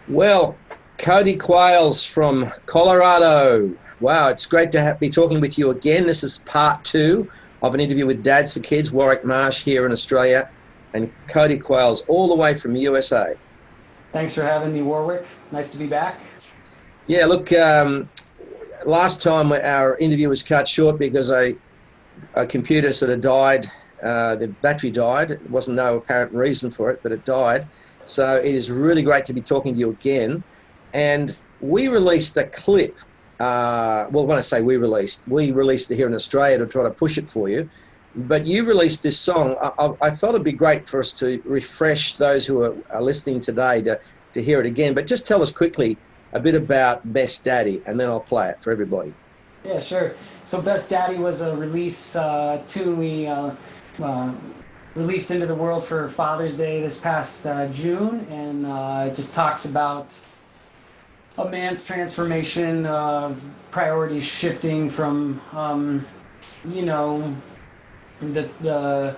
Well, Cody Qualls from Colorado. Wow, it's great to be talking with you again. This is part two of an interview with Dads4Kids, Warwick Marsh here in Australia, and Cody Qualls all the way from USA. Thanks for having me, Warwick. Nice to be back. Yeah, look, last time our interview was cut short because a computer sort of died. The battery died. There wasn't no apparent reason for it, but it died. So it is really great to be talking to you again. And we released a clip. Well, when I say we released it here in Australia to try to push it for you. But you released this song. I thought it'd be great for us to refresh those who are listening today to hear it again. But just tell us quickly a bit about Best Daddy, and then I'll play it for everybody. Yeah, sure. So Best Daddy was a release tune we released into the world for Father's Day this past June, and it just talks about a man's transformation, priorities shifting from, the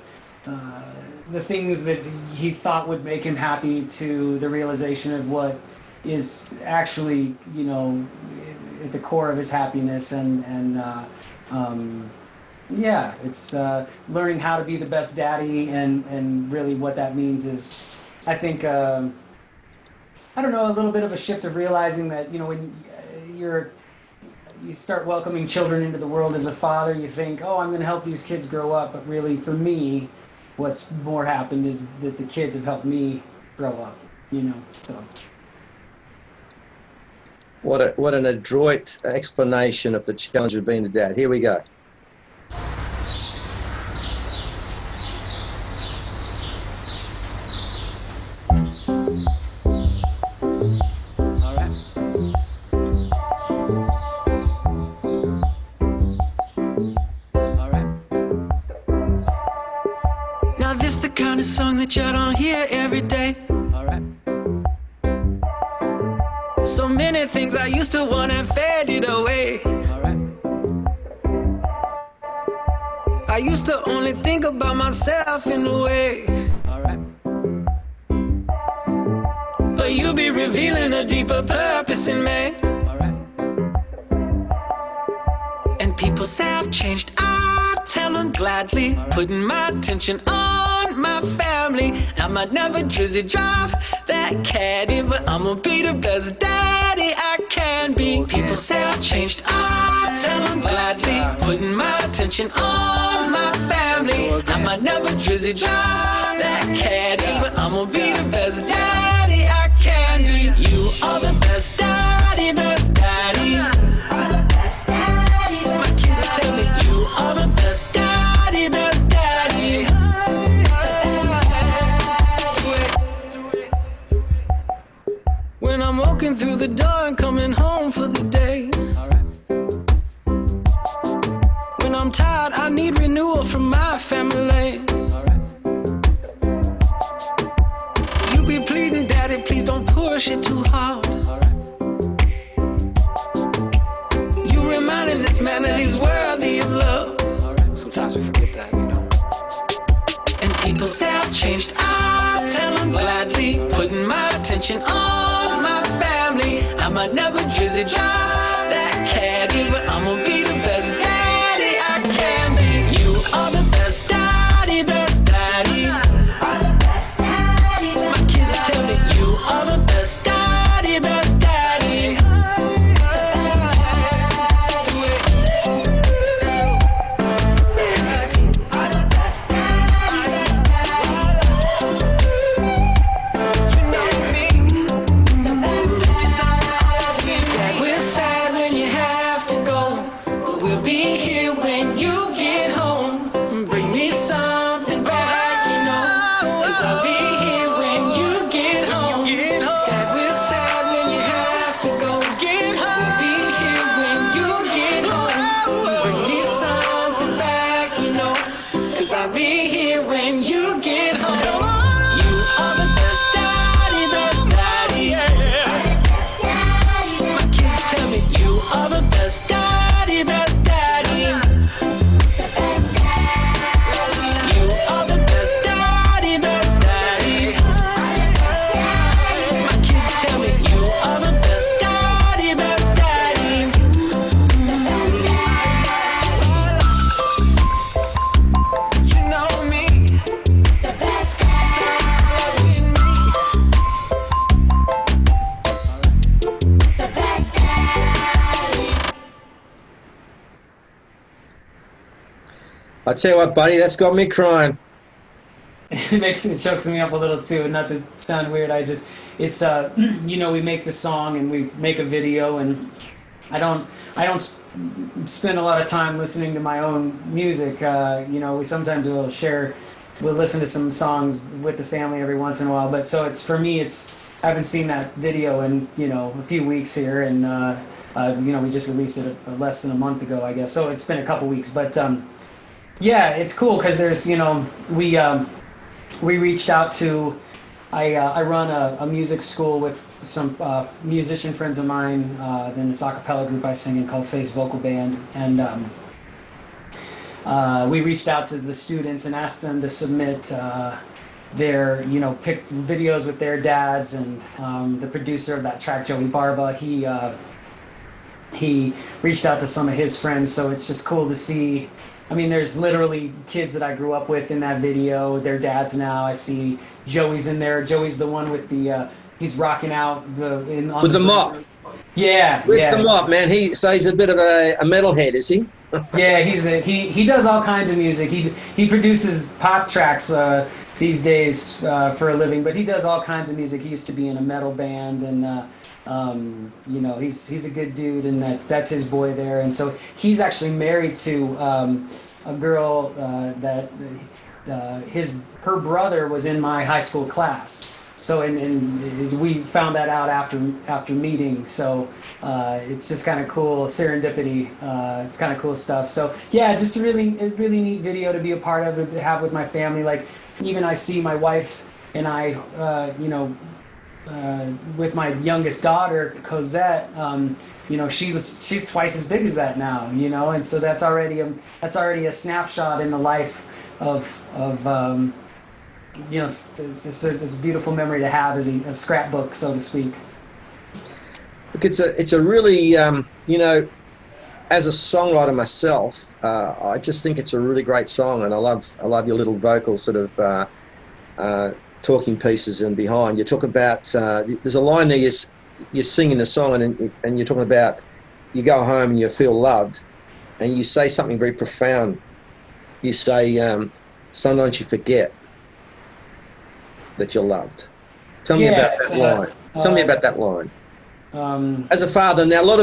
things that he thought would make him happy to the realization of what is actually, at the core of his happiness, it's learning how to be the best daddy, and really what that means is, I think, a little bit of a shift of realizing that, when you start welcoming children into the world as a father, you think, oh, I'm going to help these kids grow up, but really, for me, what's more happened is that the kids have helped me grow up, so. What an adroit explanation of the challenge of being a dad. Here we go. Now this the kind of song that you don't hear every day. So many things I used to want have faded away. I used to only think about myself in a way. But you'll be revealing a deeper purpose in me. And people say I've changed, I tell them gladly, putting my attention on my family. I might never drizzy drive that caddy, but I'ma be the best daddy I can be. People say I've changed, I tell them gladly, putting my attention on my family. I might never drizzy drive that caddy, but I'ma be the best daddy I can be. You are the best daddy, best daddy. My kids tell me you are the best daddy, best daddy. When I'm walking through the door and coming home for the day. When I'm tired, I need renewal from my family. You be pleading, daddy, please don't push it too hard. You reminding this man that he's worthy of love. Sometimes we forget that, And people say I've changed, I tell them gladly, putting my attention on my family. I might never drizzy drive that caddy, but I'ma be the best daddy I can be. You are the best daddy, best daddy. My kids tell me you are the best daddy, best daddy. Dad, we're sad. I tell you what, buddy, that's got me crying. It chokes me up a little too. Not to sound weird, it's we make the song and we make a video, and I don't spend a lot of time listening to my own music. We sometimes we'll listen to some songs with the family every once in a while. But so it's for me, I haven't seen that video in a few weeks here, and we just released it less than a month ago, I guess. So it's been a couple weeks, but yeah, it's cool because there's we reached out to. I run a music school with some musician friends of mine. Then this a cappella group I sing in called Face Vocal Band, and we reached out to the students and asked them to submit their pick videos with their dads. And the producer of that track, Joey Barba, he reached out to some of his friends. So it's just cool to see. I mean, there's literally kids that I grew up with in that video. Their dads now. I see Joey's in there. Joey's the one with the he's rocking out with the mop. Yeah, with the mop, man. He's a bit of a metalhead, is he? Yeah, he does all kinds of music. He produces pop tracks these days for a living, but he does all kinds of music. He used to be in a metal band, and he's a good dude, and that's his boy there. And so he's actually married to a girl that her brother was in my high school class. So and we found that out after meeting. So it's just kind of cool serendipity. It's kind of cool stuff. So yeah, just a really neat video to be a part of, to have with my family. Like even I see my wife and I, with my youngest daughter Cosette, she's twice as big as that now, and so that's already a snapshot in the life of it's a beautiful memory to have as a scrapbook, so to speak. Look, it's a really as a songwriter myself, I just think it's a really great song, and I love your little vocal sort of talking pieces and behind. You talk about there's a line there you're singing the song and you're talking about you go home and you feel loved, and you say something very profound. You say sometimes you forget that you're loved. Tell me about that line. Tell me about that line. As a father, now a lot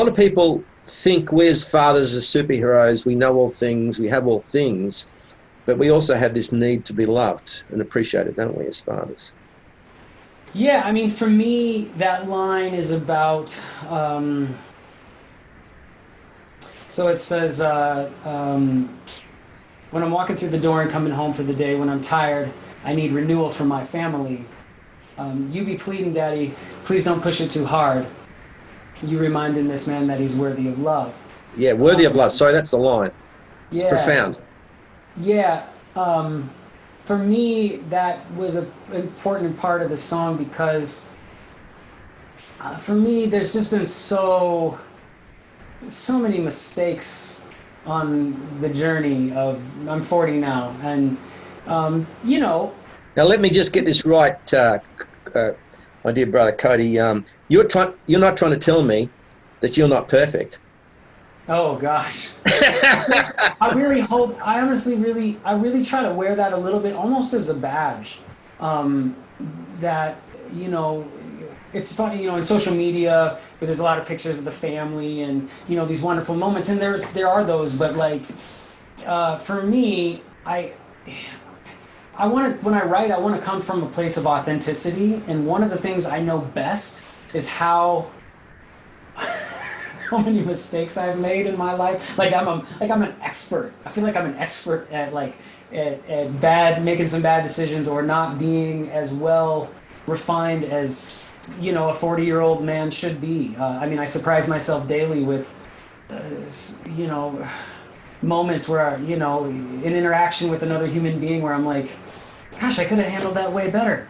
of people think we as fathers are superheroes. We know all things. We have all things. But we also have this need to be loved and appreciated, don't we, as fathers? Yeah, I mean, for me, that line is about. So it says, when I'm walking through the door and coming home for the day, when I'm tired, I need renewal from my family. You be pleading, Daddy, please don't push it too hard. You reminding this man that he's worthy of love. Yeah, worthy of love. Sorry, that's the line. It's profound. Yeah, for me, that was an important part of the song because for me, there's just been so many mistakes on the journey of, I'm 40 now, and Now let me just get this right, my dear brother Cody. You're not trying to tell me that you're not perfect. Oh gosh. I really hope. I really try to wear that a little bit, almost as a badge. That it's funny, in social media where there's a lot of pictures of the family and these wonderful moments, and there are those, but for me, I want to, when I write, I want to come from a place of authenticity, and one of the things I know best is how many mistakes I've made in my life. I'm an expert. I feel like I'm an expert at making some bad decisions or not being as well refined as a 40-year-old man should be. I surprise myself daily with moments where an interaction with another human being where I'm like, gosh, I could have handled that way better.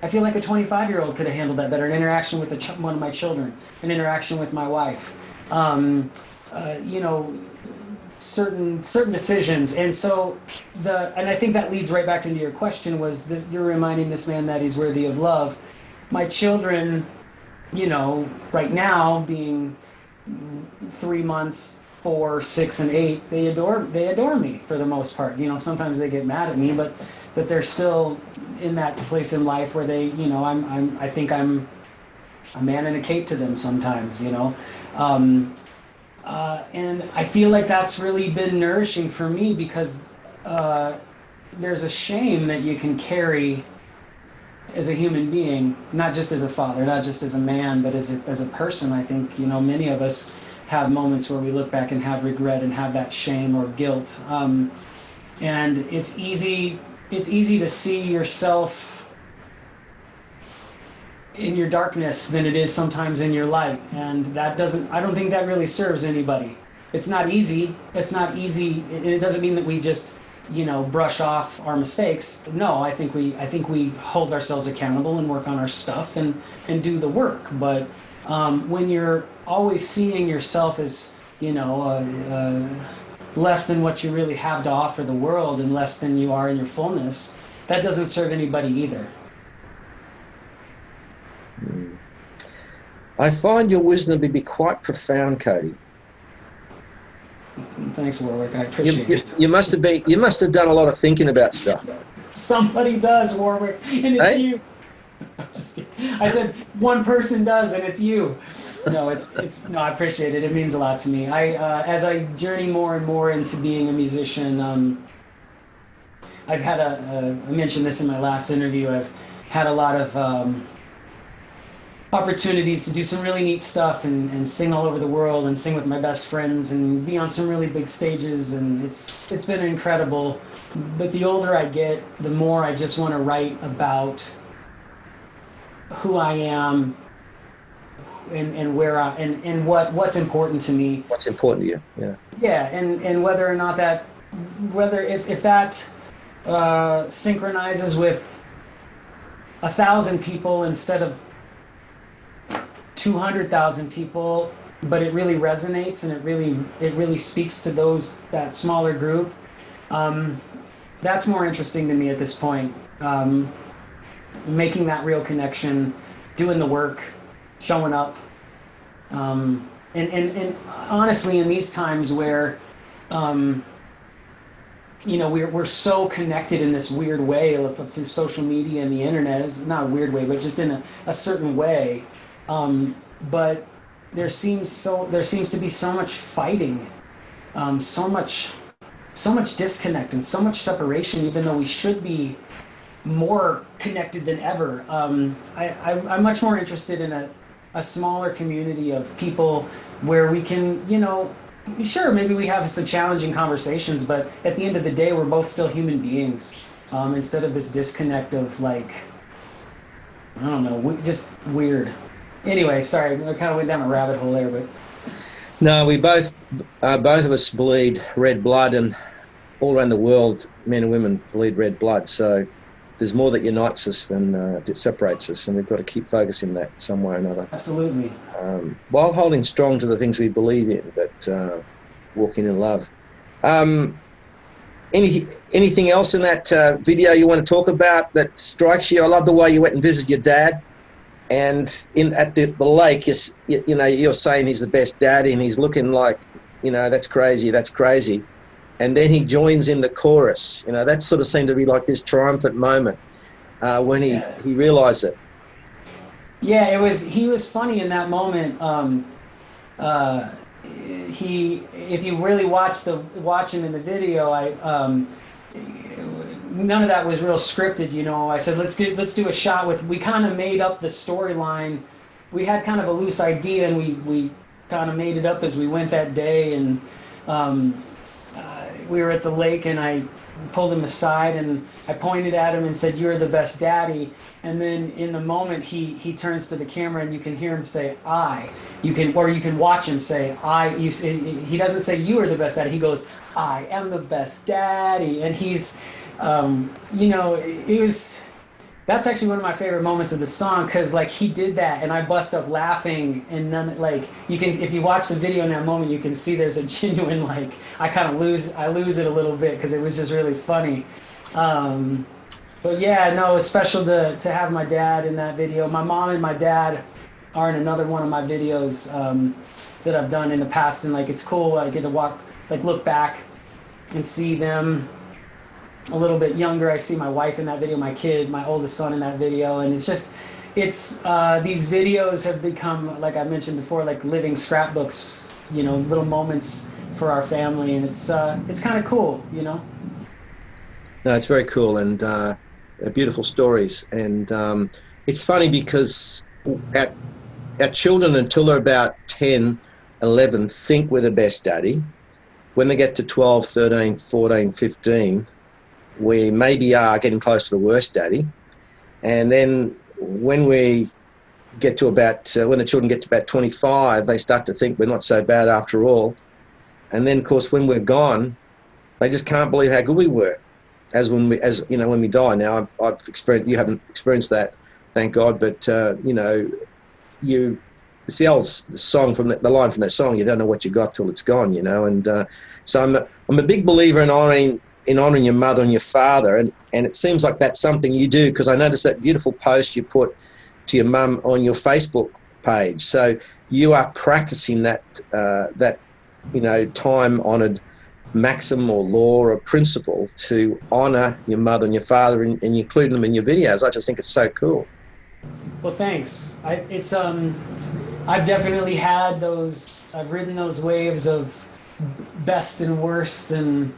I feel like a 25-year-old could have handled that better. An interaction with one of my children, an interaction with my wife. Certain decisions, and so and I think that leads right back into your question, was this, you're reminding this man that he's worthy of love. My children, right now being 3 months, 4, 6, and 8, they adore me for the most part. You know, sometimes they get mad at me, but they're still in that place in life where they, you know, I think I'm a man in a cape to them sometimes, you know. And I feel like that's really been nourishing for me, because there's a shame that you can carry as a human being, not just as a father, not just as a man, but as a person. I think, you know, many of us have moments where we look back and have regret and have that shame or guilt. And it's easy to see yourself in your darkness than it is sometimes in your light. And I don't think that really serves anybody. It's not easy. And it doesn't mean that we just, you know, brush off our mistakes. No, I think we hold ourselves accountable and work on our stuff and do the work. But when you're always seeing yourself as, you know, less than what you really have to offer the world and less than you are in your fullness, that doesn't serve anybody either. I find your wisdom to be quite profound, Cody. Thanks, Warwick. I appreciate it. You must have done a lot of thinking about stuff. Somebody does, Warwick, and it's you. I'm just kidding. I said one person does, and it's you. No, no. I appreciate it. It means a lot to me. As I journey more and more into being a musician, I've had I mentioned this in my last interview. I've had a lot of opportunities to do some really neat stuff and sing all over the world and sing with my best friends and be on some really big stages, and it's been incredible. But the older I get, the more I just want to write about who I am and where and what's important to me. What's important to you? Yeah. Yeah, and whether or not that, if that synchronizes with 1,000 people instead of 200,000 people, but it really resonates and it really speaks to that smaller group. That's more interesting to me at this point. Making that real connection, doing the work, showing up, and honestly, in these times where you know, we're so connected in this weird way through social media and the internet. It's not a weird way, but just in a certain way. But there seems to be so much fighting, so much disconnect and so much separation, even though we should be more connected than ever. I'm much more interested in a smaller community of people where we can, you know, sure, maybe we have some challenging conversations, but at the end of the day, we're both still human beings. Instead of this disconnect of, like, I don't know, just weird. Anyway, sorry, I kind of went down a rabbit hole there, but no, we both of us bleed red blood, and all around the world, men and women bleed red blood. So there's more that unites us than that separates us, and we've got to keep focusing on that some way or another. Absolutely. While holding strong to the things we believe in, but walking in love. Anything else in that video you want to talk about that strikes you? I love the way you went and visited your dad, and at the lake, you know, you're saying he's the best daddy, and he's looking like, you know, that's crazy, and then he joins in the chorus. You know, that sort of seemed to be like this triumphant moment when he realised it. Yeah, he was funny in that moment. If you really watch him in the video, none of that was real scripted, you know. I said, let's do a shot we kind of made up the storyline. We had kind of a loose idea, and we kind of made it up as we went that day, and we were at the lake, and I pulled him aside and I pointed at him and said, "You're the best daddy." And then in the moment he turns to the camera, and you can hear him say, "I." You can watch him say, "I." He doesn't say, "You are the best daddy." He goes, "I am the best daddy." And he's, you know, that's actually one of my favorite moments of the song, because like he did that and I bust up laughing, and if you watch the video in that moment, you can see there's a genuine, like, I lose it a little bit because it was just really funny. But yeah, no, it was special to have my dad in that video. My mom and my dad are in another one of my videos that I've done in the past, and like it's cool. I get to look back and see them a little bit younger. I see my wife in that video, my kid, my oldest son in that video, and it's these videos have become, like I mentioned before, like living scrapbooks, you know, little moments for our family, and it's kind of cool, you know. No, it's very cool, and beautiful stories. And it's funny because our children, until they're about 10, 11, think we're the best daddy. When they get to 12, 13, 14, 15, we maybe are getting close to the worst daddy. And then when we get to about, when the children get to about 25, they start to think we're not so bad after all. And then, of course, when we're gone, they just can't believe how good we were. When we die. Now, I've experienced, you haven't experienced that, thank God, but you know, it's the old song from the line from that song. You don't know what you got till it's gone, you know. And so I'm a big believer in honouring your mother and your father, and it seems like that's something you do, because I noticed that beautiful post you put to your mum on your Facebook page. So you are practicing that you know, time-honoured maxim or law or principle to honour your mother and your father, and you include them in your videos. I just think it's so cool. Well, thanks. I've definitely had those. I've ridden those waves of best and worst, and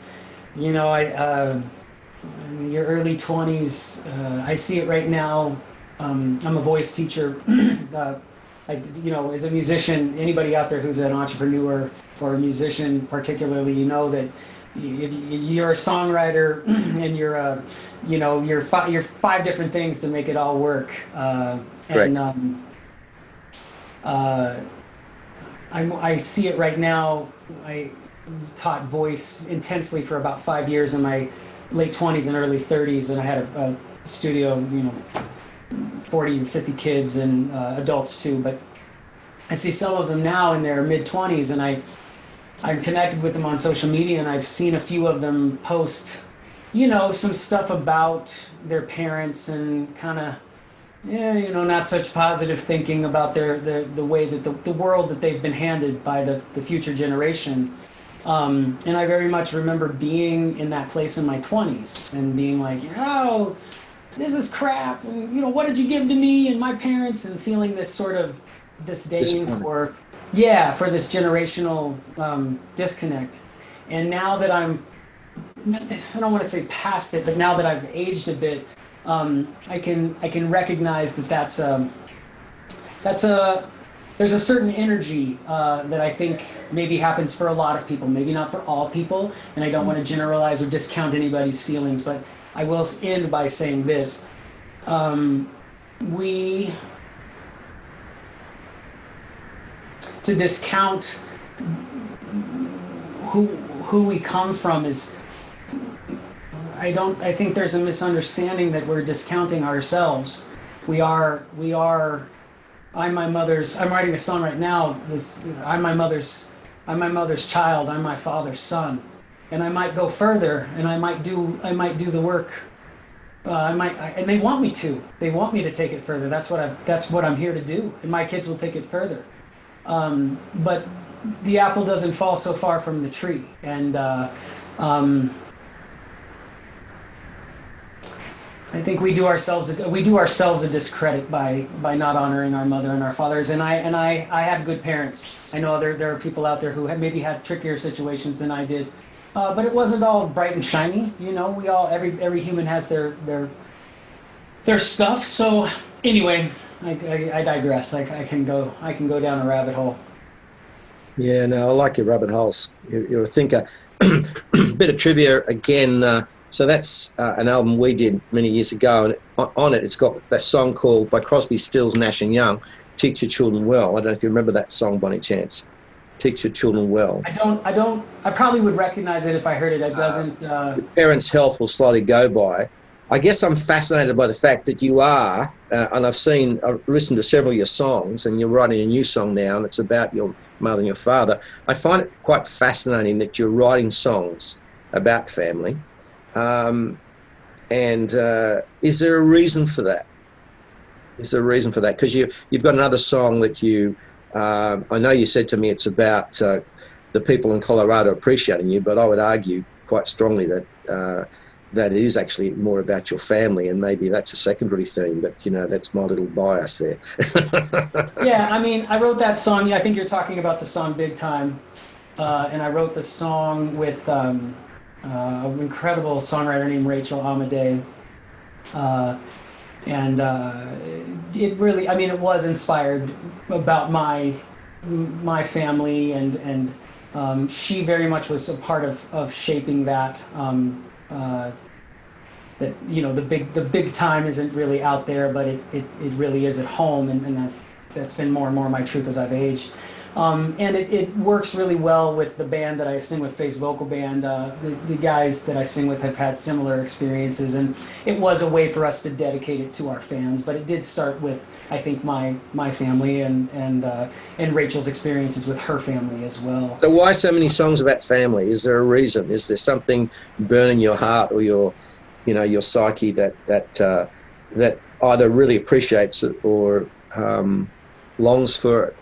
you know, in your early 20s. I see it right now. I'm a voice teacher. You know, as a musician, anybody out there who's an entrepreneur or a musician, particularly, you know that if you're a songwriter and you're you're five different things to make it all work. And I see it right now. I taught voice intensely for about 5 years in my late 20s and early 30s, and I had a studio, you know, 40 or 50 kids and adults too. But I see some of them now in their mid-20s, and I'm connected with them on social media, and I've seen a few of them post, you know, some stuff about their parents and kind of, you know, not such positive thinking about the way that the world that they've been handed by the future generation. And I very much remember being in that place in my 20s and being like, oh, this is crap, and you know, what did you give to me and my parents, and feeling this sort of disdain for this generational disconnect. And now that I don't want to say past it, but now that I've aged a bit, I can recognize that there's a certain energy that I think maybe happens for a lot of people, maybe not for all people, and I don't want to generalize or discount anybody's feelings, but I will end by saying this. To discount who we come from is, I think there's a misunderstanding that we're discounting ourselves. I'm writing a song right now. I'm my mother's child. I'm my father's son, and I might go further, and I might do the work. And they want me to. They want me to take it further. That's what I'm here to do, and my kids will take it further. But the apple doesn't fall so far from the tree, and I think we do ourselves a discredit by not honoring our mother and our fathers. And I had good parents. I know there are people out there who maybe had trickier situations than I did, but it wasn't all bright and shiny. You know, every human has their stuff. So anyway, I digress. I can go down a rabbit hole. Yeah, no, I like your rabbit holes. You're a thinker. Bit of trivia again. So that's an album we did many years ago, and on it, it's got that song called, by Crosby, Stills, Nash and Young, "Teach Your Children Well." I don't know if you remember that song by any chance. "Teach Your Children Well." I probably would recognize it if I heard it. It doesn't. Parents' health will slowly go by. I guess I'm fascinated by the fact that you are, and I've listened to several of your songs, and you're writing a new song now, and it's about your mother and your father. I find it quite fascinating that you're writing songs about family. And is there a reason for that? Is there a reason for that? Because you've got another song that I know you said to me it's about the people in Colorado appreciating you, but I would argue quite strongly that that it is actually more about your family, and maybe that's a secondary theme, but that's my little bias there. Yeah, I mean, I wrote that song. I think you're talking about the song Big Time. And I wrote the song with an incredible songwriter named Rachel Amadei. And it really, I mean, it was inspired about my family, and she very much was a part of shaping that. That the big time isn't really out there, but it really is at home, and that's been more and more my truth as I've aged. And it works really well with the band that I sing with, Face Vocal Band. The guys that I sing with have had similar experiences, and it was a way for us to dedicate it to our fans. But it did start with, I think, my family and Rachel's experiences with her family as well. So why so many songs about family? Is there a reason? Is there something burning your heart or your psyche that either really appreciates it or longs for it,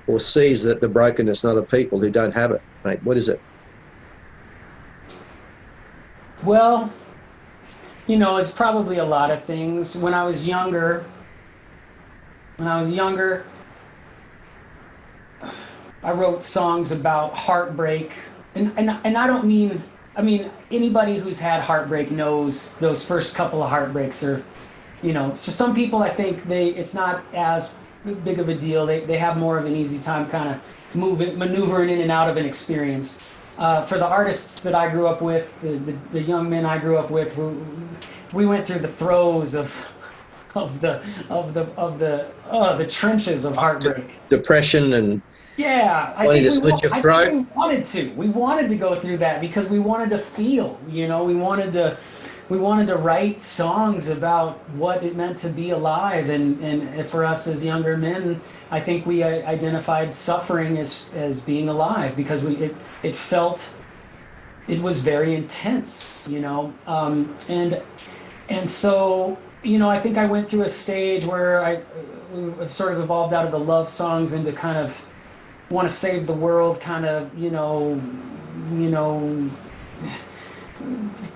or sees that the brokenness in other people who don't have it, mate? What is it? Well, it's probably a lot of things. When I was younger, I wrote songs about heartbreak, and I don't mean, I mean, anybody who's had heartbreak knows those first couple of heartbreaks are, so some people, I think it's not as big of a deal. They have more of an easy time kind of maneuvering in and out of an experience. For the artists that I grew up with, the young men I grew up with, we went through the throes of the trenches of heartbreak, depression, and wanting to slit your throat. We wanted to go through that because we wanted to feel. We wanted to write songs about what it meant to be alive, and for us as younger men, I think we identified suffering as being alive because it was very intense, and so I think I went through a stage where I've sort of evolved out of the love songs into kind of want to save the world kind of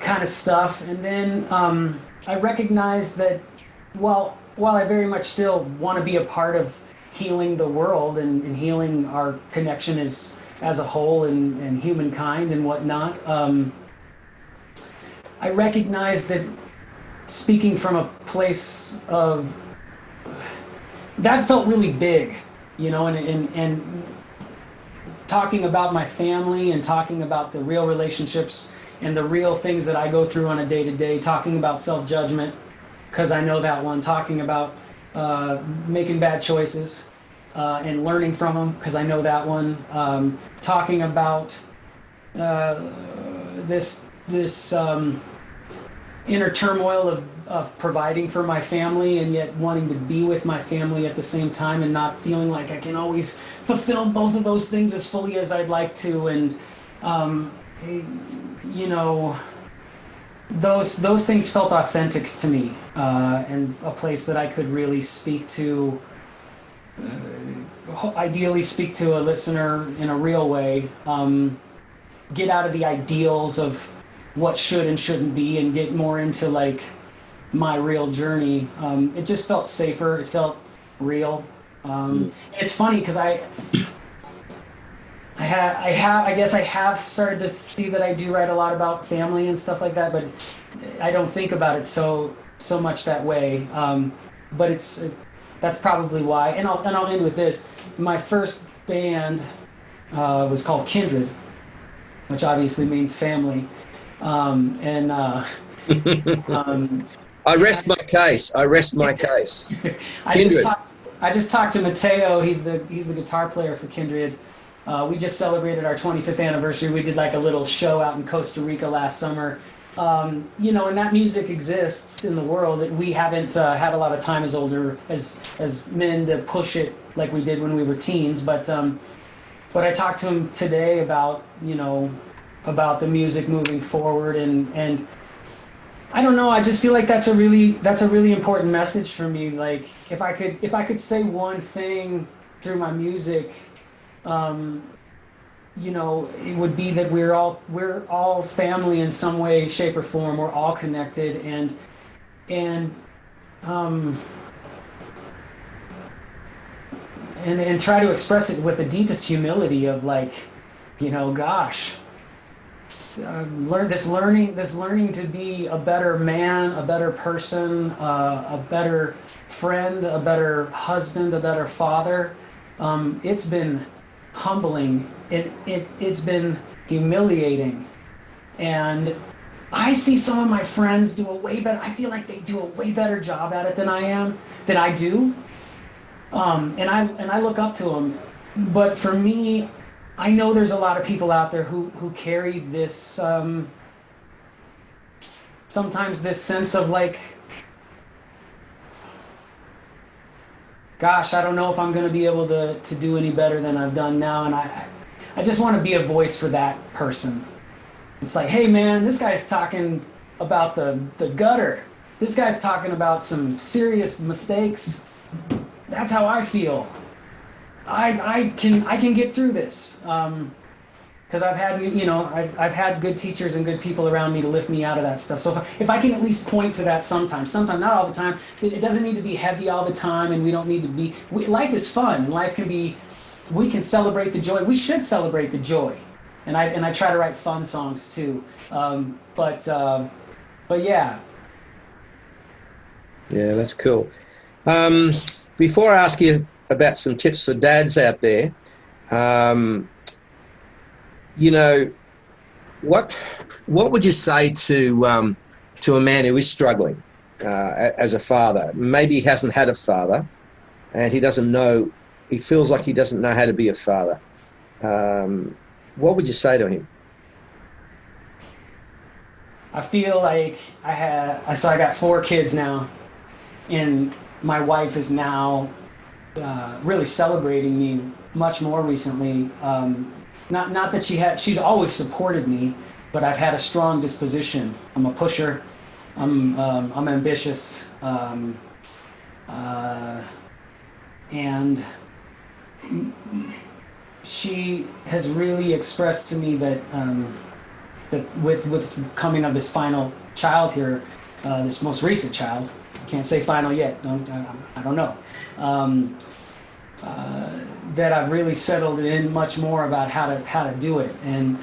kind of stuff. And then I recognized that while I very much still want to be a part of healing the world and healing our connection as a whole and humankind and whatnot, I recognized that speaking from a place of that felt really big, and talking about my family and talking about the real relationships and the real things that I go through on a day-to-day, talking about self-judgment, because I know that one, talking about making bad choices and learning from them, because I know that one, talking about this inner turmoil of providing for my family and yet wanting to be with my family at the same time and not feeling like I can always fulfill both of those things as fully as I'd like to. And those things felt authentic to me, and a place that I could really speak to, ideally speak to a listener in a real way, get out of the ideals of what should and shouldn't be and get more into like my real journey. It just felt safer. It felt real. It's funny because I guess I have started to see that I do write a lot about family and stuff like that, but I don't think about it so much that way. But that's probably why. And I'll end with this. My first band was called Kindred, which obviously means family. I rest my case. I just talked to Mateo. He's the guitar player for Kindred. We just celebrated our 25th anniversary. We did like a little show out in Costa Rica last summer. And that music exists in the world. We haven't had a lot of time as men to push it like we did when we were teens. But I talked to him today about the music moving forward, and I don't know. I just feel like that's a really important message for me. Like if I could say one thing through my music, um, it would be that we're all family in some way, shape, or form. We're all connected, and um, and try to express it with the deepest humility of like, gosh, learning to be a better man, a better person, a better friend, a better husband, a better father. It's been humbling. It's been humiliating, and I see some of my friends do a way better. I feel like they do a way better job at it than I do. And I look up to them. But for me, I know there's a lot of people out there who carry this, sometimes this sense of like, gosh, I don't know if I'm going to be able to do any better than I've done now. And I just want to be a voice for that person. It's like, hey man, this guy's talking about the gutter. This guy's talking about some serious mistakes. That's how I feel. I can get through this because I've had good teachers and good people around me to lift me out of that stuff. So if I can at least point to that sometimes, not all the time. It doesn't need to be heavy all the time, and we don't need to be. Life is fun, and life can be. We can celebrate the joy. We should celebrate the joy, and I try to write fun songs too. But yeah. Yeah, that's cool. Before I ask you about some tips for dads out there, what would you say to a man who is struggling as a father? Maybe he hasn't had a father, and he doesn't know. He feels like he doesn't know how to be a father. What would you say to him? I feel like I got 4 kids now, and my wife is now really celebrating me much more recently. Not that she's always supported me, but I've had a strong disposition. I'm a pusher. I'm ambitious, and she has really expressed to me that that with coming of this final child here, this most recent child. Can't say final yet. I don't know. That I've really settled in much more about how to do it, and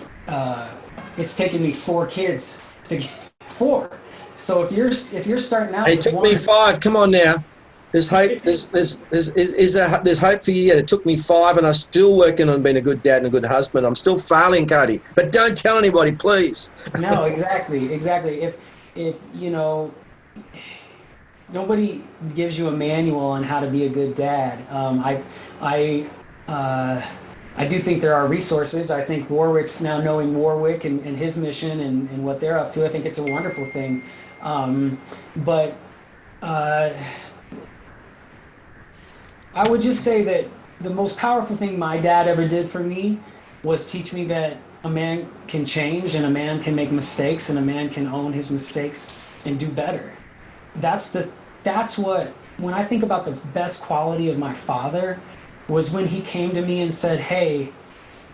it's taken me 4 kids to get 4. So if you're starting out, it took me 5. Come on now. There's hope. There's hope for you yet. It took me 5, and I'm still working on being a good dad and a good husband. I'm still failing, Cody. But don't tell anybody, please. No, exactly. If nobody gives you a manual on how to be a good dad. I do think there are resources. I think Warwick's now knowing Warwick and his mission and what they're up to. I think it's a wonderful thing. But I would just say that the most powerful thing my dad ever did for me was teach me that a man can change, and a man can make mistakes, and a man can own his mistakes and do better. That's what, when I think about the best quality of my father, was when he came to me and said, hey,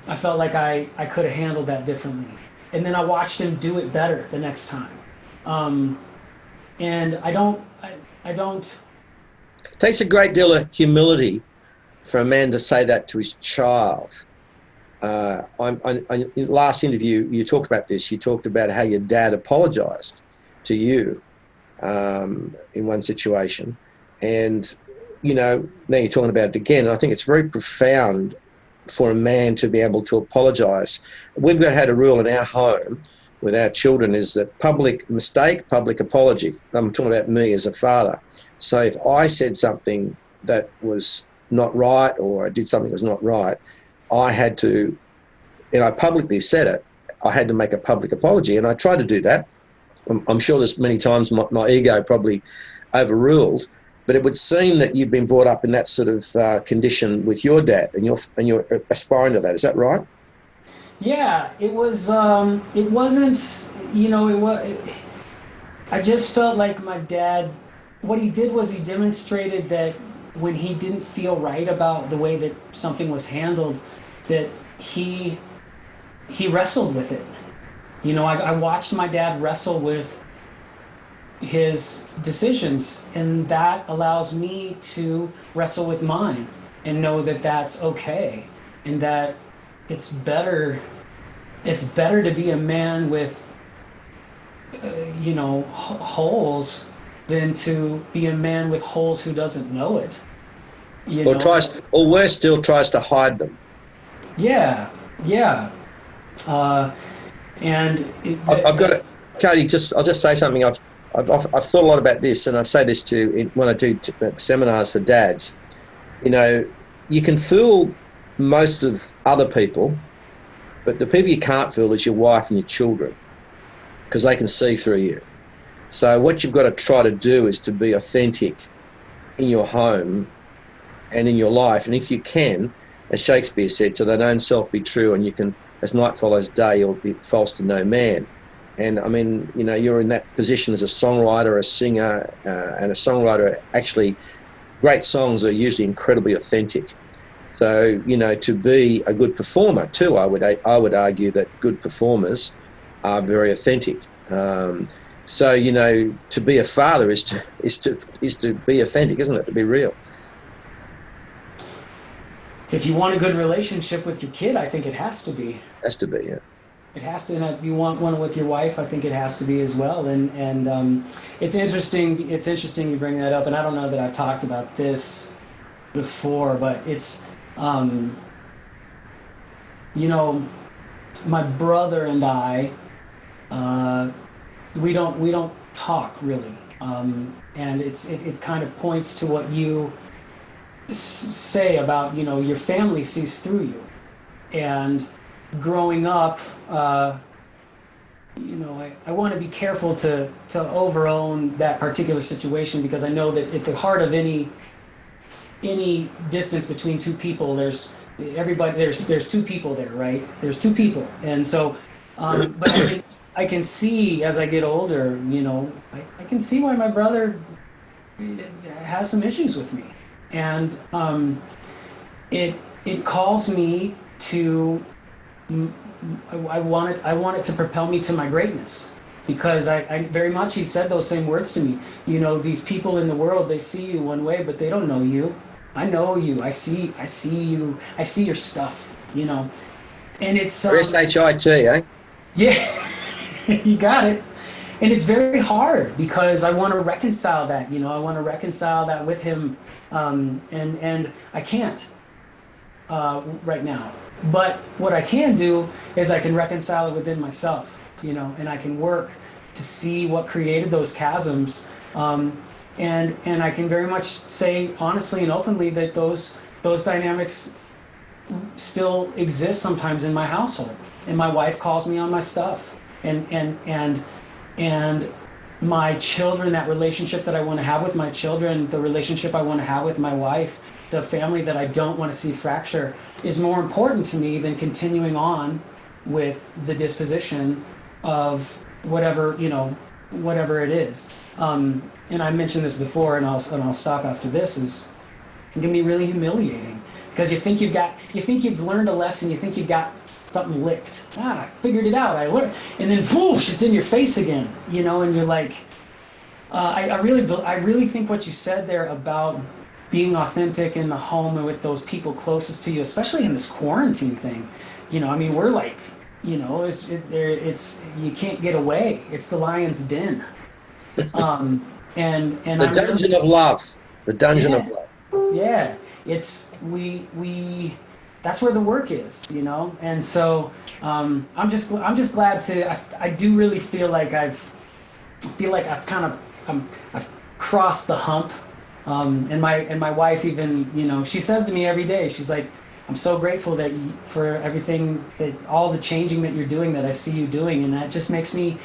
I felt like I could have handled that differently. And then I watched him do it better the next time. And I don't. It takes a great deal of humility for a man to say that to his child. In last interview, you talked about this. You talked about how your dad apologised to you in one situation, and now you're talking about it again. And I think it's very profound for a man to be able to apologise. We've had a rule in our home with our children is that public mistake, public apology. I'm talking about me as a father. So if I said something that was not right, or I did something that was not right, I had to, and I publicly said it, I had to make a public apology, and I tried to do that. I'm sure there's many times my ego probably overruled, but it would seem that you've been brought up in that sort of condition with your dad, and you're aspiring to that. Is that right? Yeah, it was. It wasn't. I just felt like my dad, what he did was he demonstrated that when he didn't feel right about the way that something was handled, that he he wrestled with it. You know, I watched my dad wrestle with his decisions, and that allows me to wrestle with mine and know that that's okay, and that it's better to be a man with holes than to be a man with holes who doesn't know it. You Or know? tries, or worse still, tries to hide them. Yeah, yeah. Uh, and I've got to, Cody. I'll just say something. I've thought a lot about this, and I say this when I do seminars for dads. You know, you can fool most of other people, but the people you can't fool is your wife and your children, because they can see through you. So what you've got to try to do is to be authentic in your home and in your life, and if you can, as Shakespeare said, to thine own self be true, and you can, as night follows day, you'll be false to no man. And I mean, you know, you're in that position as a songwriter, a singer, and a songwriter. Actually, great songs are usually incredibly authentic. So, you know, to be a good performer too, I would argue that good performers are very authentic. So, you know, to be a father is to be authentic, isn't it? To be real. if you want a good relationship with your kid, I think it has to be. Has to be, yeah. It has to, and if you want one with your wife, I think it has to be as well. And it's interesting. It's interesting you bring that up, and I don't know that I've talked about this before, but it's you know, my brother and I, we don't talk really, and it kind of points to what you say about, you know, your family sees through you, and growing up, you know, I want to be careful to overown that particular situation, because I know that at the heart of any distance between two people, there's two people there, right? There's two people, and so, but I can see as I get older, you know, I can see why my brother has some issues with me, and it calls me to. I want it to propel me to my greatness, because I very much, he said those same words to me. You know, these people in the world, they see you one way, but they don't know you. I know you. I see you. I see your stuff. You know, and it's SHIT, eh? Yeah, you got it. And it's very hard, because I want to reconcile that. You know, I want to reconcile that with him, and I can't right now. But what I can do is I can reconcile it within myself, you know, and I can work to see what created those chasms, and I can very much say honestly and openly that those dynamics still exist sometimes in my household, and my wife calls me on my stuff, and my children, that relationship that I want to have with my children, the relationship I want to have with my wife, the family that I don't want to see fracture, is more important to me than continuing on with the disposition of whatever, you know, whatever it is. And I mentioned this before, and I'll stop after this, is it can be really humiliating, because you think you've learned a lesson, you think you've got something licked. I figured it out, I learned, and then whoosh, it's in your face again, you know, and you're like, I really think what you said there about being authentic in the home and with those people closest to you, especially in this quarantine thing. You know, I mean, we're like, you know, it's you can't get away. It's the lion's den. And the dungeon of love. The dungeon of love. Yeah, it's we. That's where the work is, you know. And so I'm just glad to. I do really feel like I've crossed the hump. And my wife even, you know, she says to me every day, she's like, I'm so grateful for everything, that all the changing that you're doing, that I see you doing, and that just makes me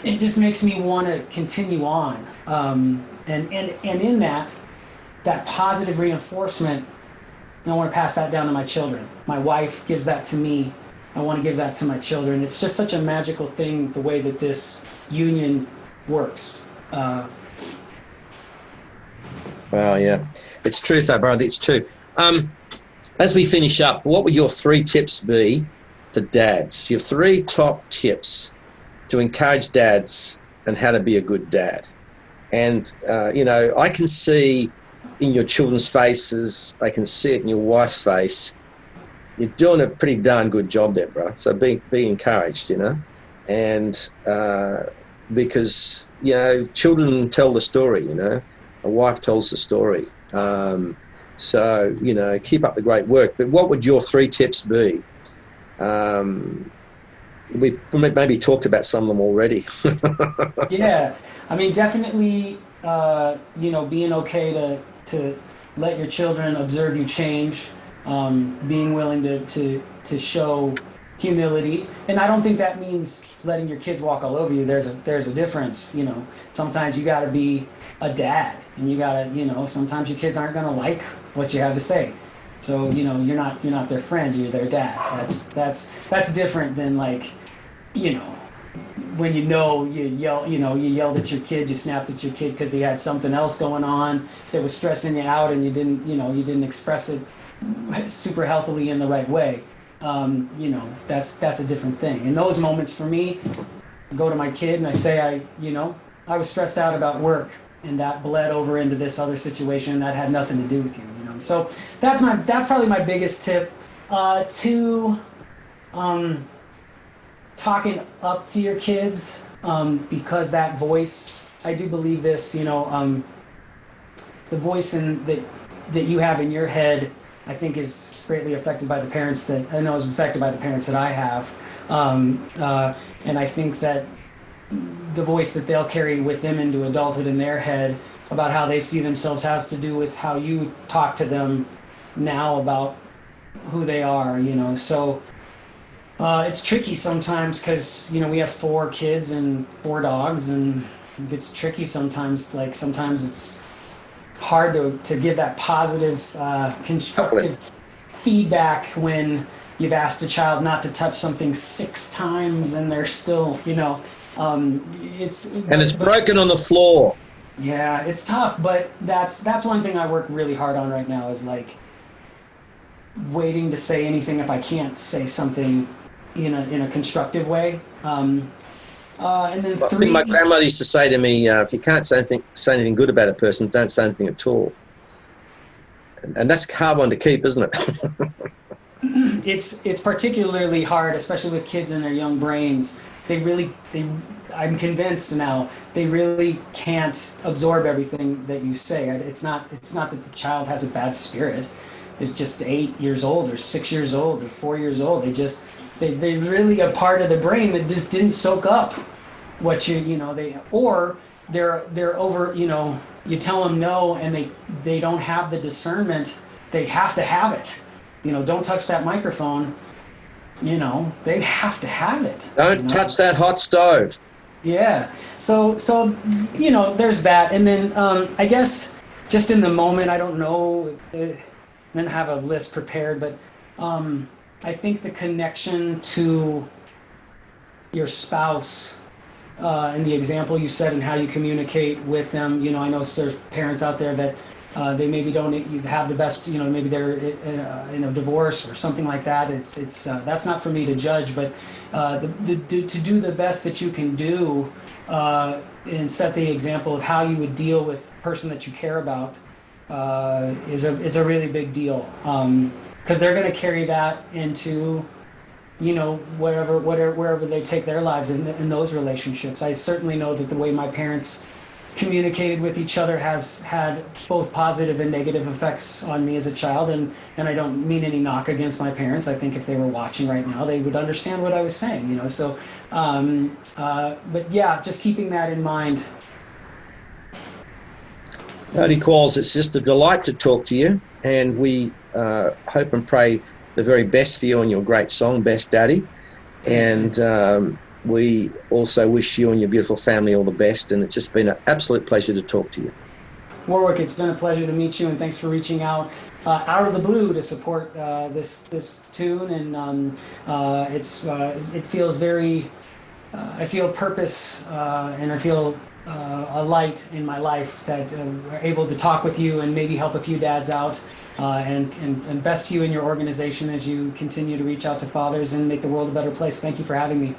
want to continue on. And in that positive reinforcement, I want to pass that down to my children. My wife gives that to me. I want to give that to my children. It's just such a magical thing, the way that this union works. Well, yeah, it's true, though, brother. It's true. As we finish up, what would your 3 tips be for dads? Your 3 top tips to encourage dads and how to be a good dad. And, I can see in your children's faces, I can see it in your wife's face. You're doing a pretty darn good job there, bro. So be encouraged, and because, children tell the story, a wife tells the story. So, keep up the great work. But what would your 3 tips be? We maybe talked about some of them already. Yeah, I mean, definitely, being okay to let your children observe you change, being willing to show humility. And I don't think that means letting your kids walk all over you. There's a difference, Sometimes you got to be a dad, and you got to, sometimes your kids aren't going to like what you have to say. So, you're not their friend, you're their dad. That's different than, like, when you yelled at your kid, you snapped at your kid because he had something else going on that was stressing you out, and you didn't express it super healthily in the right way. That's a different thing. In those moments, for me, I go to my kid and I say, I was stressed out about work, and that bled over into this other situation that had nothing to do with you. So that's probably my biggest tip. Talking up to your kids, because that voice, I do believe this, the voice that you have in your head, I think is greatly affected by the parents that I know is affected by the parents that I have, and I think that the voice that they'll carry with them into adulthood in their head about how they see themselves has to do with how you talk to them now about who they are, so it's tricky sometimes because, we have 4 kids and 4 dogs, and it gets tricky sometimes. Like, sometimes it's hard to give that positive, constructive feedback when you've asked a child not to touch something 6 times and they're still, it's broken on the floor. Yeah, it's tough, but that's one thing I work really hard on right now, is like waiting to say anything if I can't say something in a constructive way. And then 3. I think my grandmother used to say to me, if you can't say anything good about a person, don't say anything at all. And that's a hard one to keep, isn't it? It's particularly hard, especially with kids and their young brains. I'm convinced now they really can't absorb everything that you say. It's not that the child has a bad spirit. It's just 8 years old or 6 years old or 4 years old. They really a part of the brain that just didn't soak up what they're over, you tell them no, and they don't have the discernment. They have to have it. Don't touch that microphone. They have to have it. Don't touch that hot stove. Yeah. So there's that. And then I guess just in the moment, I don't know, I didn't have a list prepared, but I think the connection to your spouse and the example you set and how you communicate with them. I know there's parents out there that they maybe don't have the best, maybe they're in a divorce or something like that. It's that's not for me to judge, but to do the best that you can do and set the example of how you would deal with the person that you care about is a really big deal, because they're going to carry that into wherever they take their lives in those relationships. I certainly know that the way my parents communicated with each other has had both positive and negative effects on me as a child, and I don't mean any knock against my parents. I think if they were watching right now, they would understand what I was saying, so but yeah, just keeping that in mind. Cody Qualls, it's just a delight to talk to you, and we hope and pray the very best for you and your great song, Best Daddy. And we also wish you and your beautiful family all the best, and it's just been an absolute pleasure to talk to you. Warwick, it's been a pleasure to meet you, and thanks for reaching out of the blue to support this tune. And it feels very, I feel purpose, and I feel a light in my life that we're able to talk with you and maybe help a few dads out. And best to you and your organization as you continue to reach out to fathers and make the world a better place. Thank you for having me.